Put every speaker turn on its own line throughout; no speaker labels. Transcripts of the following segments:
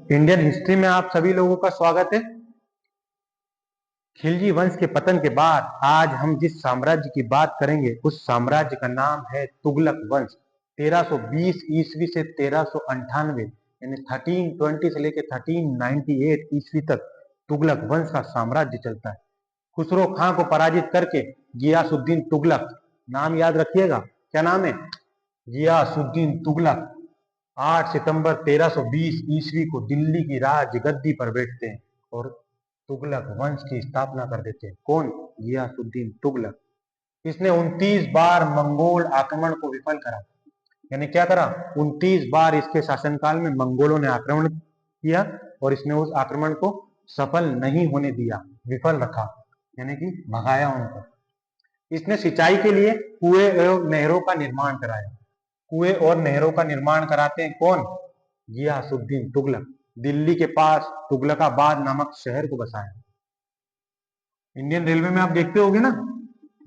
Indian history में आप सभी लोगों का स्वागत है। खिलजी वंश के पतन के बाद आज हम जिस साम्राज्य की बात करेंगे उस साम्राज्य का नाम है तुगलक वंश। 1320 ईस्वी से 1398 यानी 1320 से लेकर 1398 ईस्वी तक तुगलक वंश का साम्राज्य चलता है। खुसरो खां को पराजित करके गियासुद्दीन तुगलक, नाम याद रखिएगा, क्या नाम है? गियासुद्दीन तुगलक 8 सितंबर 1320 ईस्वी को दिल्ली की राजगद्दी पर बैठते हैं और तुगलक वंश की स्थापना कर देते हैं। कौन? गियासुद्दीन तुगलक। इसने 29 बार मंगोल आक्रमण को विफल करा। यानी क्या करा? 29 बार इसके शासनकाल में मंगोलों ने आक्रमण किया और इसने उस आक्रमण को सफल नहीं होने दिया, विफल रखा, यानी कि भगाया उनको। इसने सिंचाई के लिए कुएं एवं नहरों का निर्माण कराया। कुएं और नहरों का निर्माण कराते हैं कौन? गियासुद्दीन तुगलक। दिल्ली के पास तुगलकाबाद नामक शहर को बसाया। इंडियन रेलवे में आप देखते होंगे ना,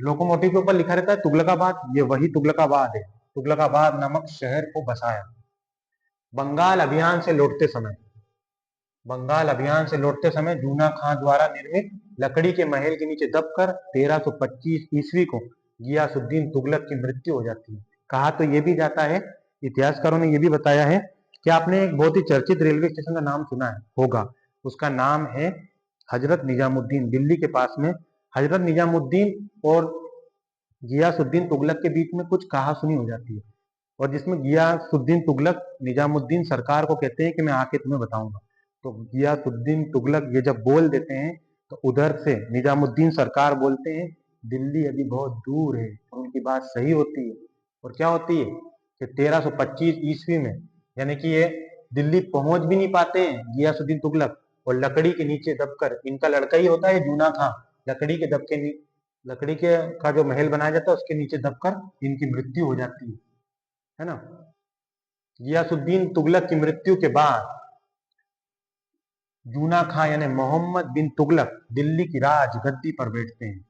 लोकोमोटिव के ऊपर लिखा रहता है तुगलकाबाद, ये वही तुगलकाबाद है। तुगलकाबाद नामक शहर को बसाया। बंगाल अभियान से लौटते समय, बंगाल अभियान से लौटते समय जूना खां द्वारा निर्मित लकड़ी के महल के नीचे दबकर 1325 ईस्वी को गियासुद्दीन तुगलक की मृत्यु हो जाती है। कहा तो ये भी जाता है, इतिहासकारों ने ये भी बताया है कि आपने एक बहुत ही चर्चित रेलवे स्टेशन का नाम सुना है होगा, उसका नाम है हजरत निजामुद्दीन। दिल्ली के पास में हजरत निजामुद्दीन और गियासुद्दीन तुगलक के बीच में कुछ कहा सुनी हो जाती है और जिसमें गियासुद्दीन तुगलक निजामुद्दीन सरकार को कहते हैं कि मैं आके तुम्हें बताऊंगा। तो गियासुद्दीन तुगलक ये जब बोल देते हैं तो उधर से निजामुद्दीन सरकार बोलते हैं दिल्ली अभी बहुत दूर है, और उनकी बात सही होती है। और क्या होती है कि 1325 ईस्वी में, यानी कि ये दिल्ली पहुंच भी नहीं पाते हैं गियासुद्दीन तुगलक, और लकड़ी के नीचे दबकर, इनका लड़का ही होता है जूना खां, लकड़ी के दबके, लकड़ी के का जो महल बनाया जाता है उसके नीचे दबकर इनकी मृत्यु हो जाती है ना। गियासुद्दीन तुगलक की मृत्यु के बाद जूना खां यानी मोहम्मद बिन तुगलक दिल्ली की राजगद्दी पर बैठते हैं।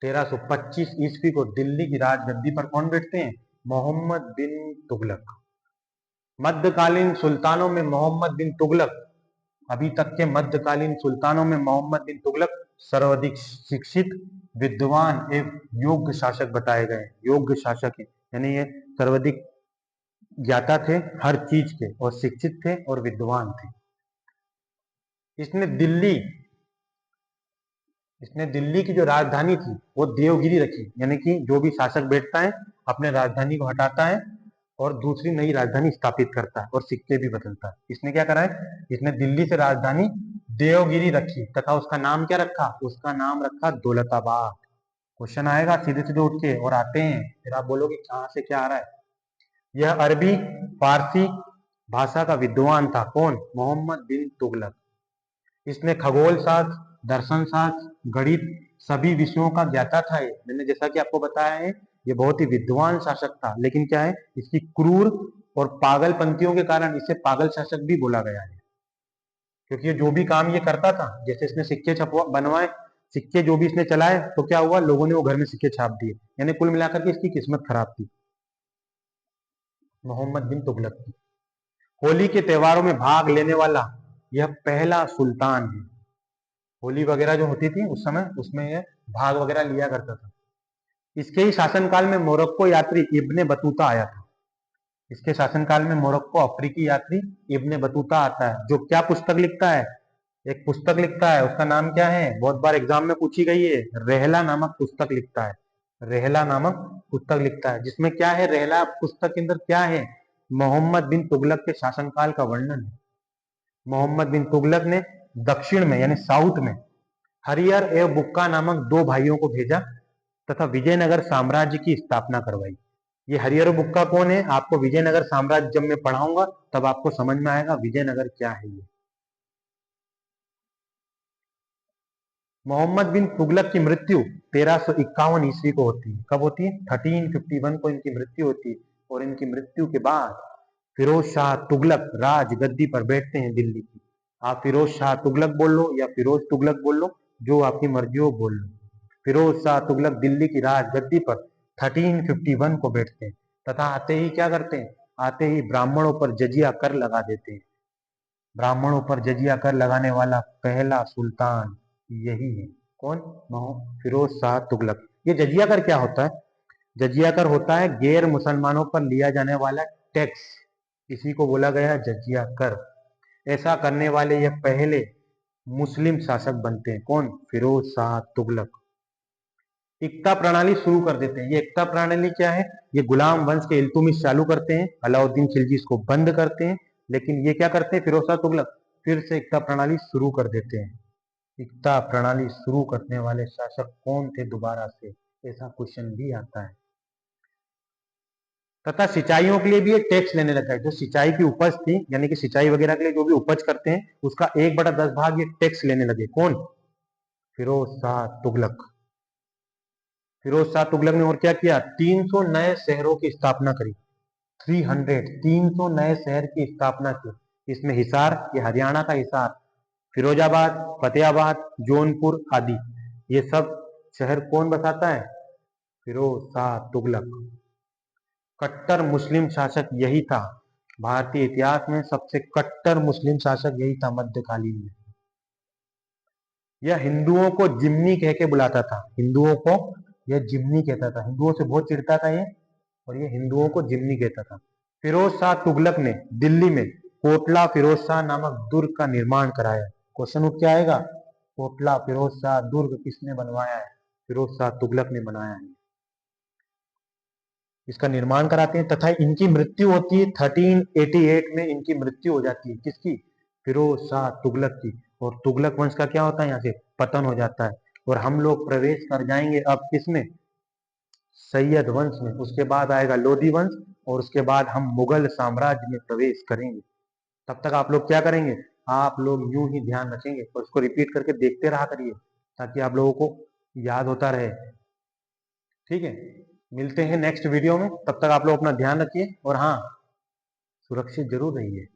1325 ईस्वी को दिल्ली की राजगद्दी पर कौन बैठते हैं? मोहम्मद बिन तुगलक। मध्यकालीन सुल्तानों में मोहम्मद बिन तुगलक, अभी तक के मध्यकालीन सुल्तानों में मोहम्मद बिन तुगलक सर्वाधिक शिक्षित, विद्वान एवं योग्य शासक बताए गए। योग्य शासक है यानी ये सर्वाधिक ज्ञाता थे हर चीज के, और शिक्षित थे और विद्वान थे। इसने दिल्ली की जो राजधानी थी वो देवगिरी रखी, यानी कि जो भी शासक बैठता है अपने राजधानी को हटाता है और दूसरी नई राजधानी स्थापित करता है और सिक्के भी बदलता है। इसने क्या करा है? इसने दिल्ली से राजधानी देवगिरी रखी तथा उसका नाम क्या रखा? उसका नाम रखा दौलताबाद। क्वेश्चन आएगा सीधे सीधे उठ के और आते हैं, फिर आप बोलोगे कहां से क्या आ रहा है। यह अरबी फारसी भाषा का विद्वान था। कौन? मोहम्मद बिन तुगलक। इसने खगोल शास्त्र, दर्शन शास्त्र, गणित सभी विषयों का ज्ञाता था। ये मैंने जैसा कि आपको बताया है, ये बहुत ही विद्वान शासक था, लेकिन क्या है, इसकी क्रूर और पागलपंथियों के कारण इसे पागल शासक भी बोला गया है। क्योंकि ये जो भी काम ये करता था, जैसे इसने सिक्के छपवा बनवाए, सिक्के जो भी इसने चलाए, तो क्या हुआ, लोगों ने वो घर में सिक्के छाप दिए, यानी कुल मिलाकर के इसकी किस्मत खराब थी मोहम्मद बिन तुगलक की। होली के त्योहारों में भाग लेने वाला यह पहला सुल्तान है। होली वगैरह जो होती थी उस समय, उसमें यह भाग वगैरह लिया करता था। इसके ही शासनकाल में मोरक्को यात्री इब्ने बतूता आया था। इसके शासनकाल में मोरक्को अफ्रीकी यात्री इब्ने बतूता आता है, जो क्या पुस्तक लिखता है? एक पुस्तक लिखता है, उसका नाम क्या है? बहुत बार एग्जाम में पूछी गई है, रहला नामक पुस्तक लिखता है। रहला नामक पुस्तक लिखता है, जिसमें क्या है, रहला पुस्तक के अंदर क्या है? मोहम्मद बिन तुगलक के शासनकाल का वर्णन है। मोहम्मद बिन तुगलक ने दक्षिण में यानी साउथ में हरियर एवं बुक्का नामक दो भाइयों को भेजा तथा विजयनगर साम्राज्य की स्थापना करवाई। ये हरियर और बुक्का कौन है? आपको विजयनगर साम्राज्य जब मैं पढ़ाऊंगा तब आपको समझ में आएगा विजयनगर क्या है। ये मोहम्मद बिन तुगलक की मृत्यु 1351 ईस्वी को होती है। कब होती है? 1351 को इनकी मृत्यु होती है, और इनकी मृत्यु के बाद फिरोज शाह तुगलक राजगद्दी पर बैठते हैं दिल्ली की। आप फिरोज शाह तुगलक बोल लो या फिरोज तुगलक बोल लो, जो आपकी मर्जी हो बोल लो। फिरोज शाह तुगलक दिल्ली की राजगद्दी पर 1351 को बैठते हैं तथा आते ही क्या करते हैं? आते ही ब्राह्मणों पर जजिया कर लगा देते हैं। ब्राह्मणों पर जजिया कर लगाने वाला पहला सुल्तान यही है। कौन? फिरोज शाह तुगलक। ये जजिया कर क्या होता है? जजिया कर होता है गैर मुसलमानों पर लिया जाने वाला टैक्स, इसी को बोला गया जजिया कर। ऐसा करने वाले ये पहले मुस्लिम शासक बनते हैं। कौन? फिरोज शाह तुगलक। इक्ता प्रणाली शुरू कर देते हैं। ये इक्ता प्रणाली क्या है? ये गुलाम वंश के इल्तुमिश चालू करते हैं, अलाउद्दीन खिलजी इसको बंद करते हैं, लेकिन ये क्या करते हैं? फिरोज शाह तुगलक फिर से इक्ता प्रणाली शुरू कर देते हैं। इक्ता प्रणाली शुरू करने वाले शासक कौन थे दोबारा से? ऐसा क्वेश्चन भी आता है। तथा सिंचाइयों के लिए भी एक टैक्स लेने लगा है। जो सिंचाई की उपज थी, यानी कि सिंचाई वगैरह के लिए जो भी उपज करते हैं, उसका 1/10 भाग ये टैक्स लेने लगे। कौन? फिरोज शाह तुगलक। फिरोज शाह तुगलक ने और क्या किया? 300 नए शहरों की स्थापना करी। 300 नए शहर की स्थापना की। इसमें हिसार, ये हरियाणा का हिसार, फिरोजाबाद, फतेहाबाद, जौनपुर आदि, ये सब शहर कौन बसाता है? फिरोज शाह तुगलक। कट्टर मुस्लिम शासक यही था। भारतीय इतिहास में सबसे कट्टर मुस्लिम शासक यही था मध्यकालीन में। यह हिंदुओं को जिम्मी कह के बुलाता था। हिंदुओं को यह जिम्मी कहता था। हिंदुओं से बहुत चिढ़ता था ये, और ये हिंदुओं को जिम्मी कहता था। फिरोज शाह तुगलक ने दिल्ली में कोटला फिरोज शाह नामक दुर्ग का निर्माण कराया। क्वेश्चन उठ के आएगा, कोटला फिरोज शाह दुर्ग किसने बनवाया है? फिरोज शाह तुगलक ने बनाया है। इसका निर्माण कराते हैं, तथा इनकी मृत्यु होती है 1388 में। इनकी मृत्यु हो जाती है। किसकी? फिरोज शाह तुगलक की। और तुगलक वंश का क्या होता है? यहाँ से पतन हो जाता है, और हम लोग प्रवेश कर जाएंगे अब किसमें? सैयद वंश में। उसके बाद आएगा लोधी वंश, और उसके बाद हम मुगल साम्राज्य में प्रवेश करेंगे। तब तक आप लोग क्या करेंगे? आप लोग यूं ही ध्यान रखेंगे और उसको रिपीट करके देखते रहा करिए, ताकि आप लोगों को याद होता रहे। ठीक है, मिलते हैं नेक्स्ट वीडियो में। तब तक आप लोग अपना ध्यान रखिए, और हाँ, सुरक्षित जरूर रहिए।